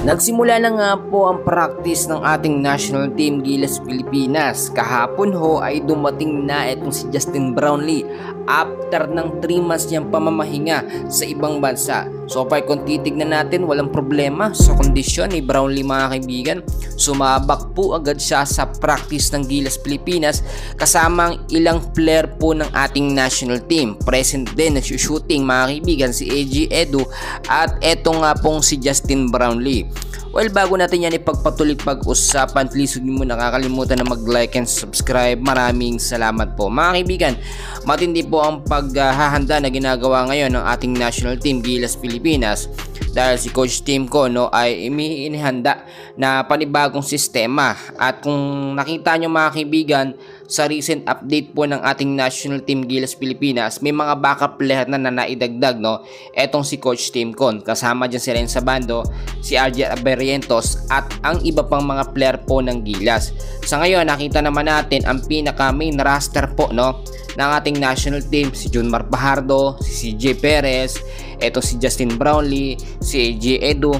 Nagsimula na nga po ang practice ng ating national team Gilas Pilipinas. Kahapon ho ay dumating na itong si Justin Brownlee after ng 3 months niyang pamamahinga sa ibang bansa. So far kung titignan natin, walang problema sa kondisyon ni Brownlee mga kaibigan. Sumabak po agad siya sa practice ng Gilas Pilipinas kasama ang ilang player po ng ating national team. Present din nagsushooting mga kaibigan si AJ Edu at eto nga pong si Justin Brownlee. Well, bago natin yan ipagpatuloy pag-usapan, please huwag niyo muna nakakalimutan na mag-like and subscribe. Maraming salamat po. Mga kaibigan, matindi po ang paghahanda na ginagawa ngayon ng ating national team Gilas Pilipinas dahil si Coach Team ko ay inihanda na panibagong sistema. At kung nakita nyo mga kaibigan, sa recent update po ng ating national team Gilas Pilipinas, may mga backup player na naidagdag etong si Coach Team Con. Kasama dyan si Renza Bando, si RJ Aberientos at ang iba pang mga player po ng Gilas. Sa ngayon nakita naman natin ang pinaka main roster po ng ating national team, si Junmar Fajardo, si CJ Perez, eto si Justin Brownlee, si AJ Edu.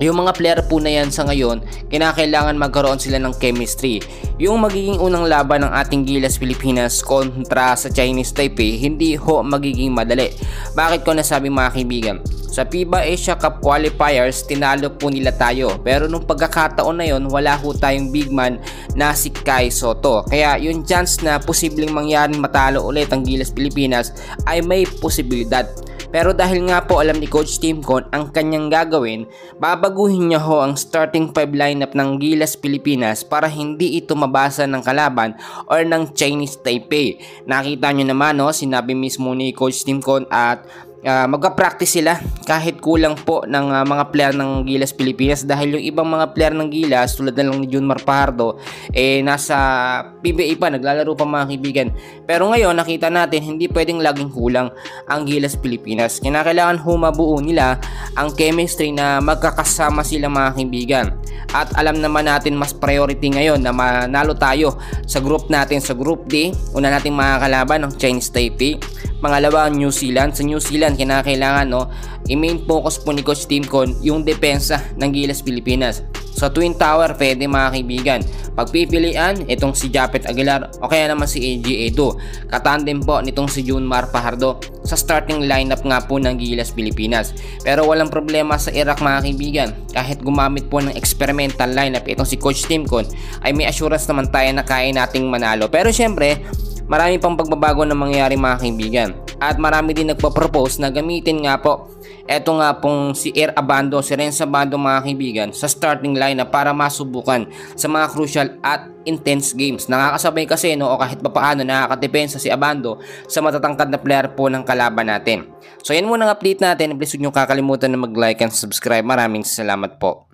Yung mga player po na yan sa ngayon, kinakailangan magkaroon sila ng chemistry. Yung magiging unang laban ng ating Gilas Pilipinas kontra sa Chinese Taipei, hindi ho magiging madali. Bakit ko nasabi mga kaibigan? Sa FIBA Asia Cup Qualifiers, tinalo po nila tayo. Pero nung pagkakataon na yon, wala ho tayong big man na si Kai Soto. Kaya yung chance na posibleng mangyaring matalo ulit ang Gilas Pilipinas ay may posibilidad. Pero dahil nga po alam ni Coach Team Con ang kanyang gagawin, babaguhin niya ho ang starting 5 lineup ng Gilas Pilipinas para hindi ito mabasa ng kalaban or ng Chinese Taipei. Nakita nyo naman sinabi mismo ni Coach Team Con at magpa-practice sila kahit kulang po ng mga player ng Gilas Pilipinas dahil yung ibang mga player ng Gilas tulad na lang ni Junmar Fajardo nasa PBA pa, naglalaro pa mga kaibigan. Pero ngayon nakita natin hindi pwedeng laging kulang ang Gilas Pilipinas. Kinakailangan humabuo nila ang chemistry na magkakasama sila mga kaibigan. At alam naman natin mas priority ngayon na manalo tayo sa group natin sa Group D. Una nating mga kalaban ng Chinese Taipei. Pangalawa ang New Zealand. Sa New Zealand kinakailangan i-main focus po ni Coach Team Con yung depensa ng Gilas Pilipinas. Sa Twin Tower pwede mga kaibigan. Pagpipilian itong si Japet Aguilar o kaya naman si AJ Edu. Katandem po nitong si Junmar Fajardo sa starting lineup nga po ng Gilas Pilipinas. Pero walang problema sa Iraq mga kaibigan. Kahit gumamit po ng experimental lineup itong si Coach Team Con ay may assurance naman tayo na kaya nating manalo. Pero syempre marami pang pagbabago na mangyayari mga kaibigan. At marami din nagpo-propose na gamitin nga po eto nga pong si Air Abando, si Renza Bando mga kaibigan sa starting lineup para masubukan sa mga crucial at intense games. Nakakasabay kasi o kahit papaano nakakadepensa si Abando sa matatangkad na player po ng kalaban natin. So yan muna ang update natin. Please huwag nyo kakalimutan na mag-like and subscribe. Maraming salamat po.